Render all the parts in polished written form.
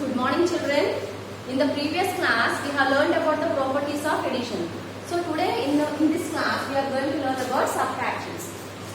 Good morning children. In the previous class we have learned about the properties of addition. So today in this class we are going to learn about subtractions.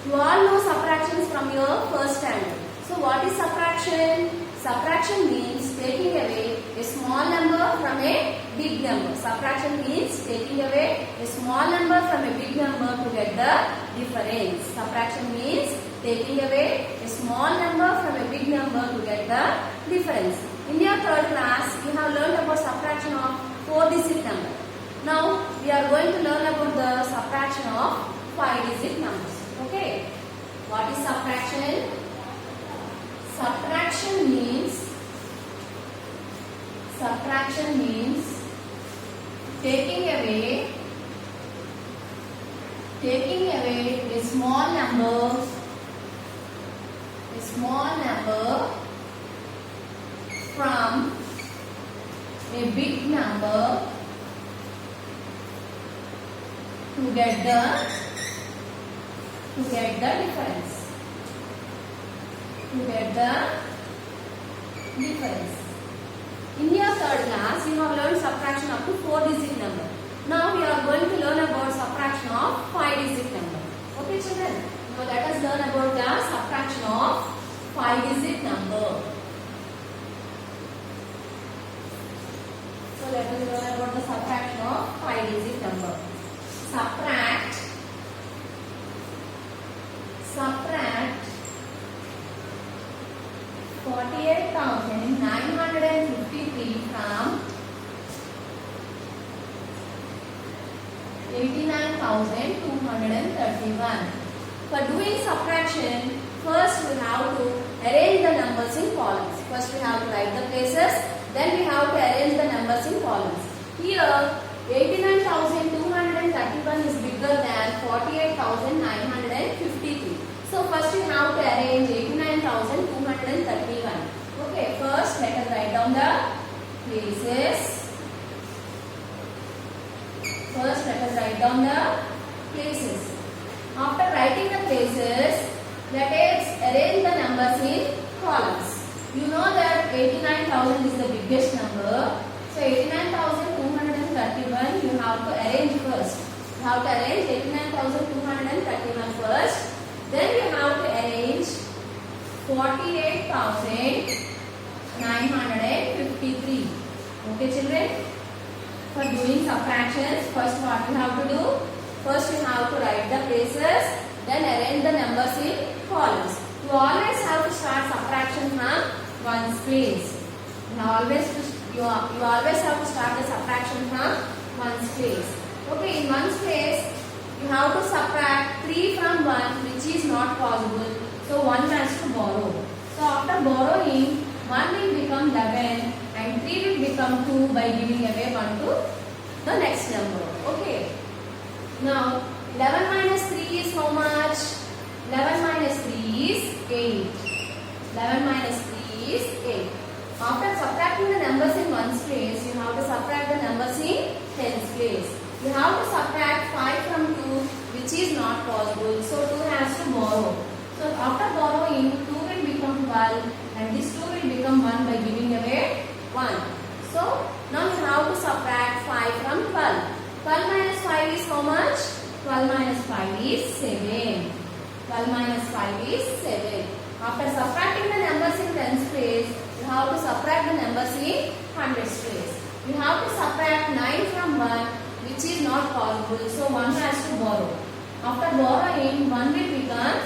You all know subtractions from your first standard. So what is subtraction? Subtraction means taking away a small number from a big number. Subtraction means taking away a small number from a big number to get the difference. Subtraction means taking away a small number from a big number to get the difference. In your third class, we have learned about subtraction of 4-digit number. Now, we are going to learn about the subtraction of 5-digit numbers. Okay? What is subtraction? Subtraction means taking away a small number from a big number to get the difference. In your third class, you have learned subtraction up to 4-digit number. Now we are going to learn about subtraction of 5-digit number. Okay, children? Now let us learn about the subtraction of 5-digit number. So let us learn about the subtraction of 5-digit number. Subtract 48,953 from 89,231. For doing subtraction, first we have to arrange the numbers in columns. First we have to write the places, then we have to arrange the numbers in columns. Here 89,231 is bigger than 48,953. So first we have to arrange 89,231. Okay, first let us write down the places. After writing the places, let us arrange the numbers in columns. You know that 89,000 is the biggest number. So 89,231 you have to arrange first. You have to arrange 89,231 first. Then you have to arrange 48,953. Okay children? For doing subtractions, first what you have to do? First you have to write the places, then arrange the numbers in columns. You always have to start subtraction from ones place. You always have to start the subtraction from ones place. Okay, in ones place, you have to subtract 3 from 1, which is not possible. So 1 has to borrow. So after borrowing, 1 will become 11 and 3 will become 2 by giving away 1 to the next number. Okay. Now 11 minus 3 is how much? 11 minus 3 is 8. 11 minus 3 is 8. After subtracting the numbers in ones place, you have to subtract the numbers in tens place. You have to subtract 5 from 2, which is not possible. So 2 has to borrow. So after borrowing, 2 will become 12 and this 2 will become 1 by giving away 1. So now you have to subtract 5 from 12. 12 minus 5 is how much? 12 minus 5 is 7. 12 minus 5 is 7. After subtracting the numbers in tens place, you have to subtract the numbers in hundreds place. You have to subtract 9 from 1, which is not possible. So 1 has to borrow. After borrowing, 1 will become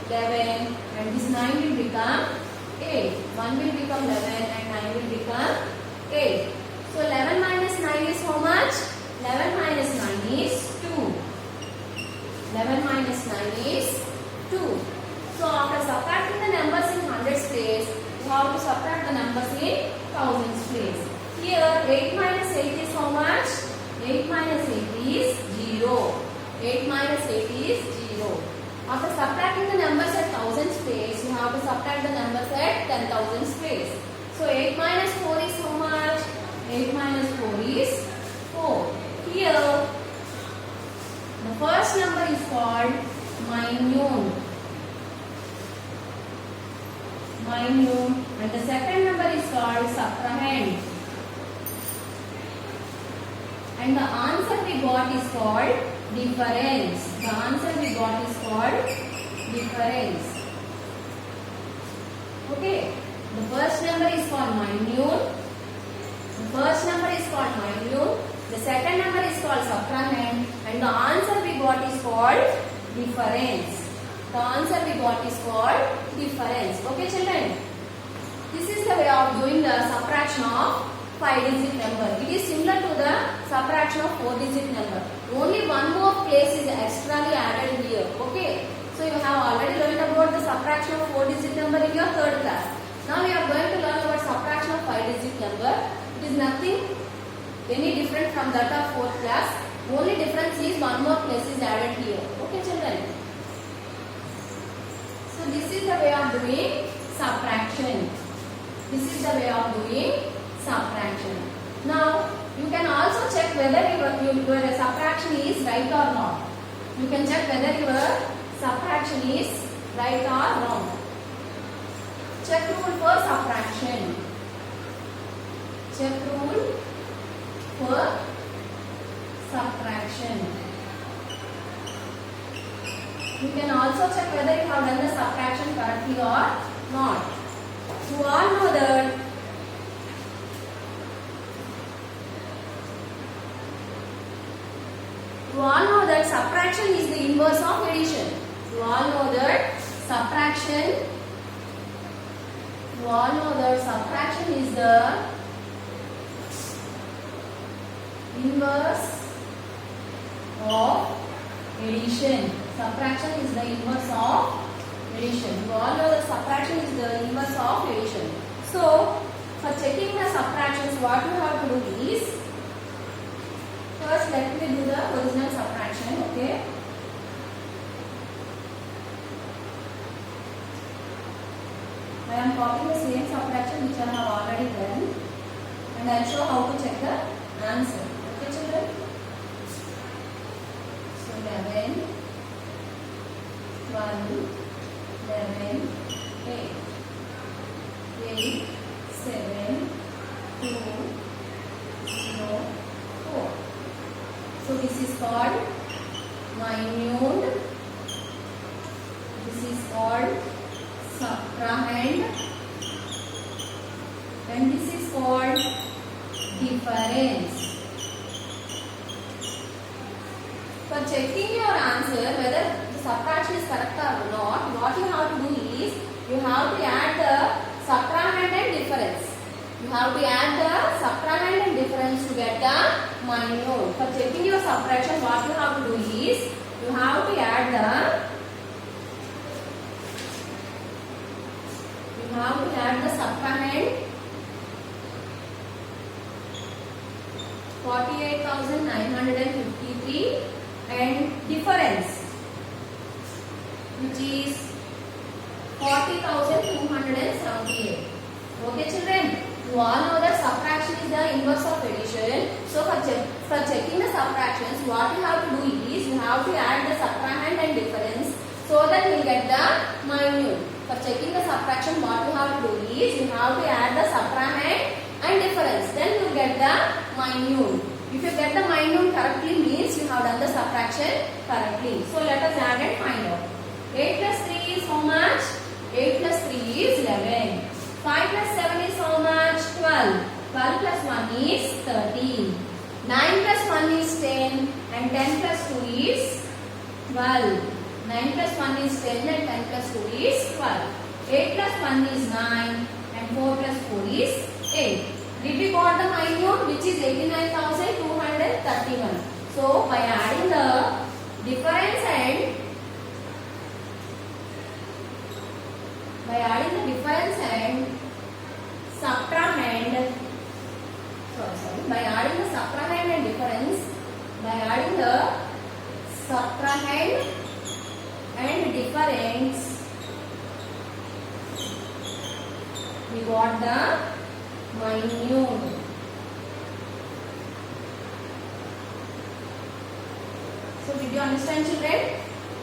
11 and this 9 will become 8. 1 will become 11 and 9 will become 8. So 11 minus 9 is how much? 11 minus 9 is 2. 11 minus 9 is 2. So after subtracting the numbers in hundreds place, you have to subtract the numbers in thousands place. Here 8 minus 8 is how much? 8 minus 8 is 0. 8 minus 8 is 0. After subtracting the numbers at thousands place, you have to subtract the numbers at 10,000 place. So 8 minus 4 is how much? 8 minus 4 is 4. Here, the first number is called minute. minute, and the second number is called subtrahend. And the answer we got is called difference. The answer we got is called difference. Okay. The first number is called minute. The first number is called minute. The second number is called subtrahend. And the answer we got is called difference. The answer we got is called difference. Okay, children. This is the way of doing the subtraction of 5-digit number. It is similar to the subtraction of 4-digit number. Only one more place is extrally added here. Okay. So you have already learned about the subtraction of 4-digit number in your third class. Now we are going to learn about subtraction of 5-digit number. It is nothing any different from that of fourth class. Only difference is one more place is added here. Okay, children. So this is the way of doing subtraction. This is the way of doing subtraction. Now you can also check whether your subtraction is right or not. You can check whether your subtraction is right or wrong. Check rule for subtraction. Check rule for subtraction. You can also check whether you have done the subtraction correctly or not. You all know that subtraction is the inverse of addition. You all know that subtraction is the inverse of addition. Subtraction is the inverse of addition. You all know that subtraction is the inverse of addition. So, for checking the subtractions, what you have to do is, first let me do the original subtraction. Okay. I am copying the same subtraction which I have already done, and I will show how to check the answer. Okay, children? So 11, 12, 11, 8, 8, 7, 2, 0, 4. So this is called minute. This is called subtrahend, and this is called difference. For checking your answer whether the subtraction is correct or not, what you have to do is, you have to add the subtrahend and difference. You have to add the subtrahend and difference to get the minute. For checking your subtraction, what you have to do is, you have to add the subtrahend 48,953 and difference, which is 40,278. Okay, children? You all know that subtraction is the inverse of addition. So for checking the subtractions, what you have to do is, you have to add the subtrahend and difference so that you will get the minute. For checking the subtraction, what you have to do is, you have to add the subtrahend and difference. Then you get the minute. If you get the minute correctly, means you have done the subtraction correctly. So let us add and find out. 8 plus 3 is how much? 8 plus 3 is 11. 5 plus 7 is how much? 12. 12 plus 1 is 13. 9 plus 1 is 10 and 10 plus 2 is 12. 9 plus 1 is 10 and 10 plus 2 is 12. 8 plus 1 is 9 and 4 plus 4 is 8. Did we got the minute, which is 89,231. So by adding the difference and subtrahend, by adding the subtrahend and difference, by adding the subtrahend and difference, we got the minute. So did you understand, children?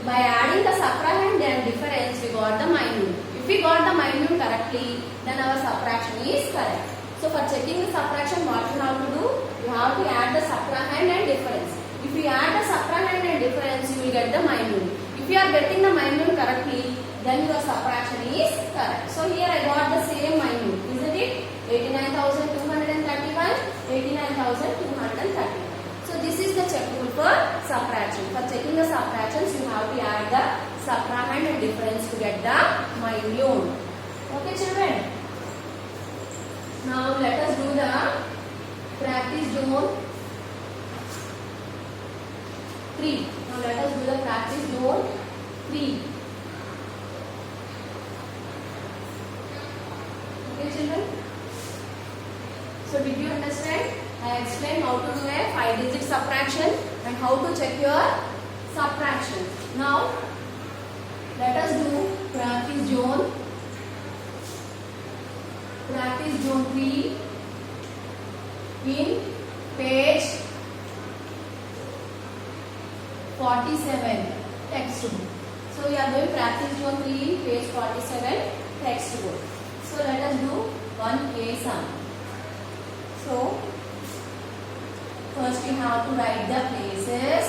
By adding the subtrahend and difference, we got the minute. If we got the minimum correctly, then our subtraction is correct. So for checking the subtraction, what you have to do? You have to add the subtrahend and difference. If you add the subtrahend and difference, you will get the minimum. If you are getting the minimum correctly, then your subtraction is correct. So here I got the same minimum, isn't it? 89,231, 89,231. So this is the check rule for subtraction. For checking the subtractions, you have to add the subtrahend and difference to get the minimum. Okay, children. Now let us do the practice zone 3. Now let us do the practice zone 3. Okay, children. So did you understand? I explained how to do a 5-digit subtraction and how to check your subtraction. Now let us do practice zone 3 in page 47 textbook. So we are doing practice zone 3 in page 47 textbook. So let us do one case sum. So first you have to write the places,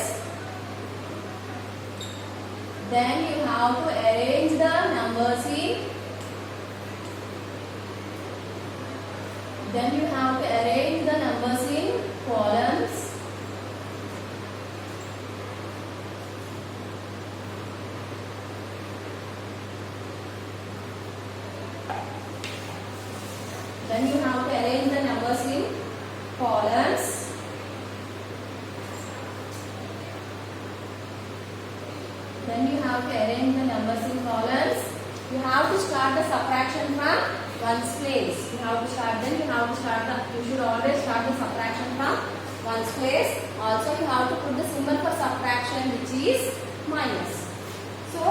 then you have to arrange the numbers in, columns, then you have to arrange the numbers in columns. Then you have to arrange the numbers in columns. You have to start the subtraction from ones place. You should always start the subtraction from ones place. Also you have to put the symbol for subtraction, which is minus. So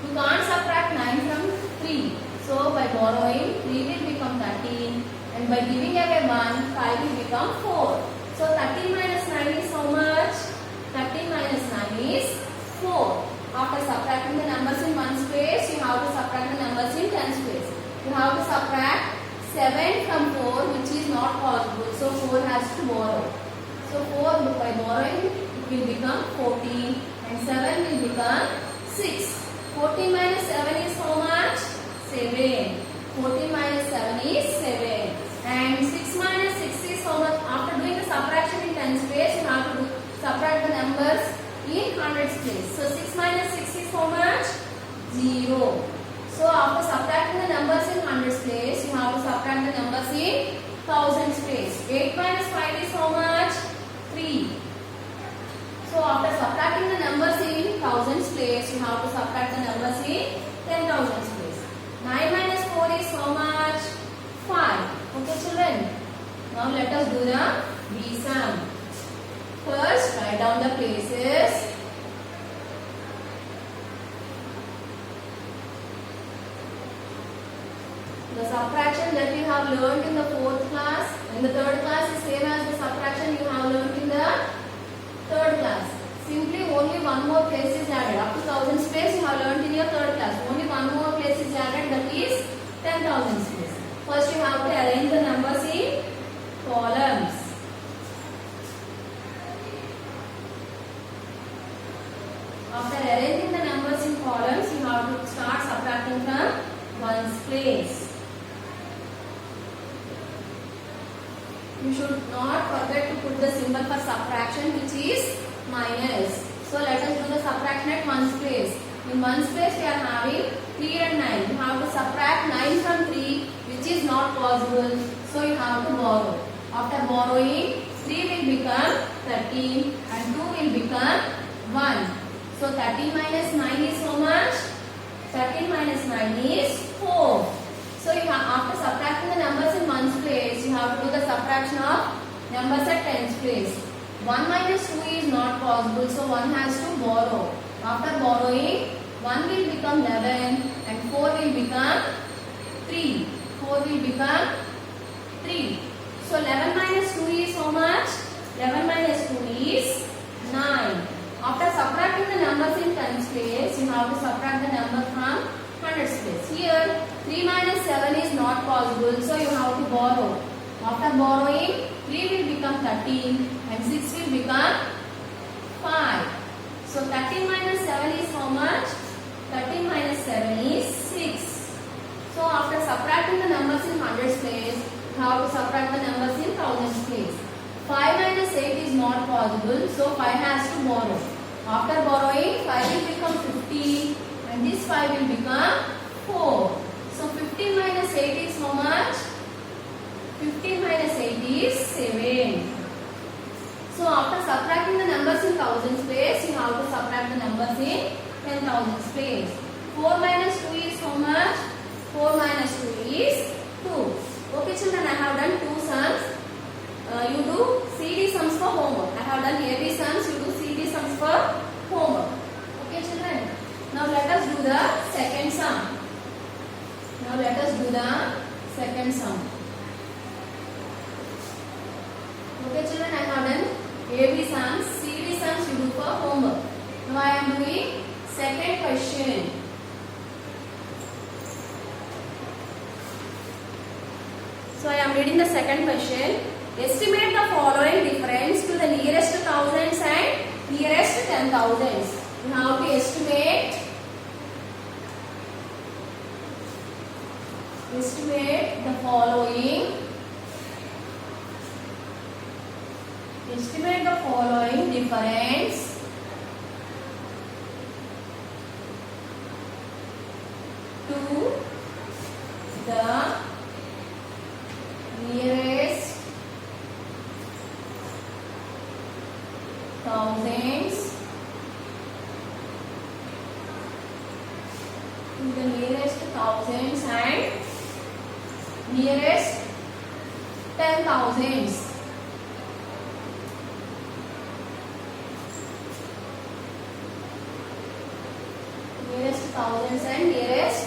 you can't subtract 9 from 3. So by borrowing, 3 will become 13, and by giving away 1, 5 will become 4. So 13 minus 9 is how much? 13 minus 9 is 4. After subtracting the numbers in ones place, you have to subtract the numbers in tens place. You have to subtract 7 from 4, which is not possible. So 4 has to borrow. So 4 by borrowing, it will become 14, and 7 will become 6. 14 minus 7 is how much? 7. 14 minus 7 is 7. And 6 minus 6 is how much? After doing the subtraction in tens place, you have to subtract the numbers in hundreds place. So 6 minus 6 is how much? 0. So after subtracting the numbers in hundreds place, you have to subtract the numbers in thousands place. 8 minus 5 is how much? 3. So after subtracting the numbers in thousands place, you have to subtract the numbers in 10,000 place. 9 minus 4 is how much? 5. Okay, children. Now let us do the B sum. First, write down the places. The subtraction that you have learned in the 4th class and the 3rd class is same as the subtraction you have learned in the 3rd class. Simply only one more place is added. Up to 1000 space you have learned in your 3rd class. Only one more place is added, that is 10,000 space. First you have to arrange the numbers in columns. After arranging the numbers in columns, you have to start subtracting from ones place. You should not forget to put the symbol for subtraction, which is minus. So let us do the subtraction at ones place. In ones place we are having 3 and 9. You have to subtract 9 from 3, which is not possible. So you have to borrow. After borrowing, 3 will become 13 and 2 will become 1. So 13 minus 9 is how much? 13 minus 9 is 4. So you have, after subtracting the numbers in ones place, you have to do the subtraction of numbers at tens place. 1 minus 2 is not possible, so 1 has to borrow. After borrowing, 1 will become 11 and 4 will become 3. 4 will become 3. So 11 minus 2 is how much? 11 minus 2 is 9. After subtracting the numbers in tens place, you have to subtract the number from hundreds place. Here 3 minus 7 is not possible, so you have to borrow. After borrowing, 3 will become 13 and 6 will become 5. So 13 minus 7 is how much? 13 minus 7 is 6. So after subtracting the numbers in hundreds place, you have to subtract the numbers in thousands place. 5 minus 8 is not possible, so 5 has to borrow. After borrowing, 5 will become 15 and this 5 will become 4. So 15 minus 8 is how much? 15 minus 8 is 7. So after subtracting the numbers in thousands place, you have to subtract the numbers in 10,000s place. 4 minus 2 is how much? 4 minus 2 is 2. Okay children, I have done 2 sums. You do CD sums for homework. I have done AB sums, you do CD sums for homework. Okay children. Now let us do the second sum. Now let us do the second sum. Okay children, I have done AB sums, CD sums you do for homework. Now I am doing second question. So I am reading the second question. Estimate the following difference to the nearest thousands and nearest 10,000s. You have to estimate the following. Estimate the following difference to the nearest thousands to the nearest thousands and nearest 10,000s. Nearest thousands and nearest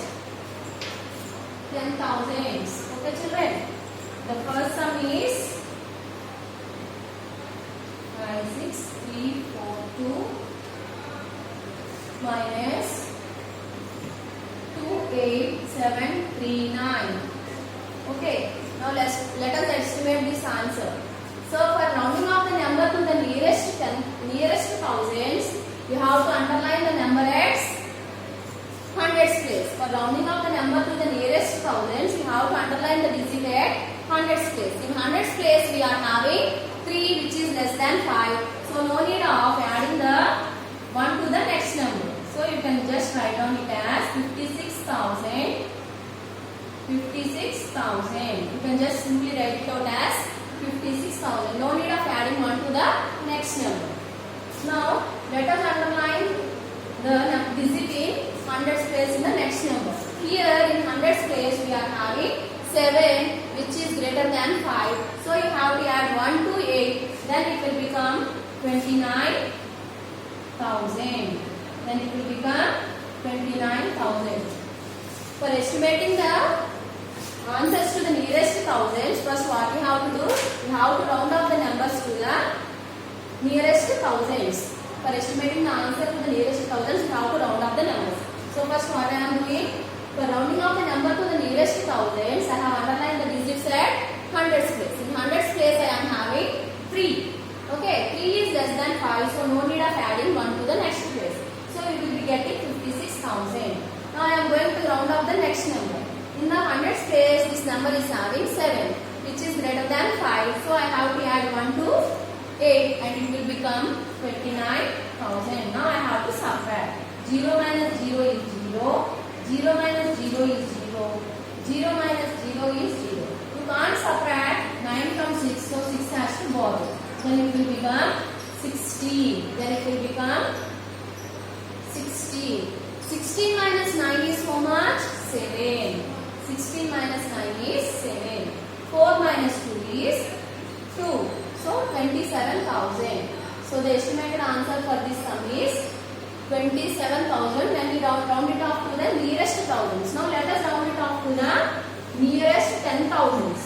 10,000s. Okay children. The first sum is 56342 minus 28739. Okay. Now let us estimate this answer. So for rounding off the number to the nearest thousands, you have to underline the number at hundreds place. For rounding off the number to the nearest thousands, you have to underline the digit at hundreds place. In hundreds place, we are having 3 which is less than 5. So no need of adding the 1 to the next number. So you can just write down it as 56,000. 56,000. You can just simply write it out as 56,000. No need of adding 1 to the next number. Now let us underline the digit in hundreds place in the next number. Here in hundreds place we are having 7 which is greater than 5. So you have to add 1 to 8. Then it will become 29,000. Then it will become 29,000. For estimating the answers to the nearest thousands, first what you have to do? You have to round up the numbers to the nearest thousands. For estimating the answer to the nearest thousands, you have to round up the numbers. So first what I am doing? For rounding off the number to the nearest thousands, I have underlined the digits at hundreds place. In hundreds place, I am having 3. Okay, 3 is less than 5, so no need of adding 1 to the next place. So you will be getting 56,000. Now I am going to round up the next number. In the hundreds place, this number is having 7, which is greater than 5. So I have to add 1 to 8 and it will become 29,000. Now I have to subtract. 0 minus 0 is 0. 0 minus 0 is 0. 0 minus 0 is 0. You can't subtract 9 from 6, so 6 has to borrow. Then it will become 16. Then it will become 16. 16 minus 9 is how much? 7. 16 minus 9 is 7. 4 minus 2 is 2. So 27,000. So the estimated answer for this sum is 27,000 when we round it off to the nearest thousands. Now let us round it off to the nearest 10,000s.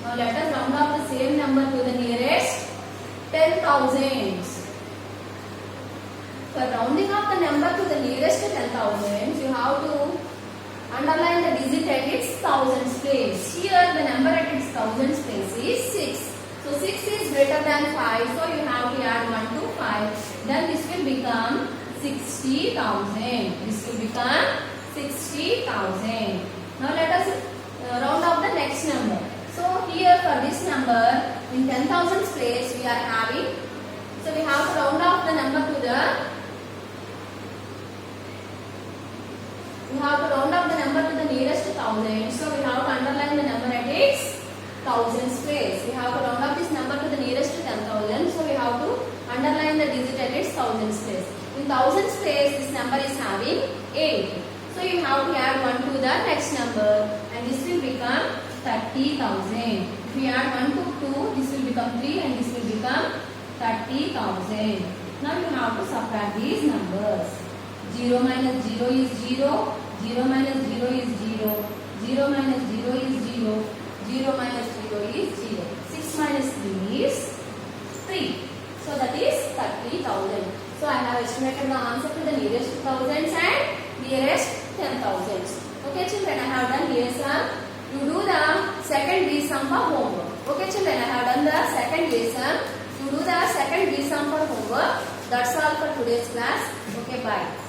Now let us round off the same number to the nearest 10,000s. For rounding off the number to the nearest 10,000s, you have to underline the digit at its thousands place. Here the number at its thousands place is 6. So 6 is greater than 5, so you have to add 1 to 5. Then this will become 60,000. This will become 60,000. Now let us round off the next number. So here for this number in 10,000 place we are having. So we have to round off the number to the. We have to round off the number to the nearest thousand. So we have to underline the number at its thousands place. We have to round up this number to the nearest 10,000. So we have to underline the digit at its thousands place. In thousands place, this number is having 8. So you have to add 1 to the next number, and this will become 30,000. If we add 1 to 2, this will become 3, and this will become 30,000. Now you have to subtract these numbers. 0 minus 0 is 0. 0 minus 0 is 0. 0 minus 0 is 0. 0 minus 0 is 0. 6 minus 3 is 3. So that is 30,000. So I have estimated the answer to the nearest thousands and nearest 10,000s. Okay children, I have done here sum. You do the second B sum for homework. Okay children, I have done the second B sum. You do the second B sum for homework. That's all for today's class. Okay, bye.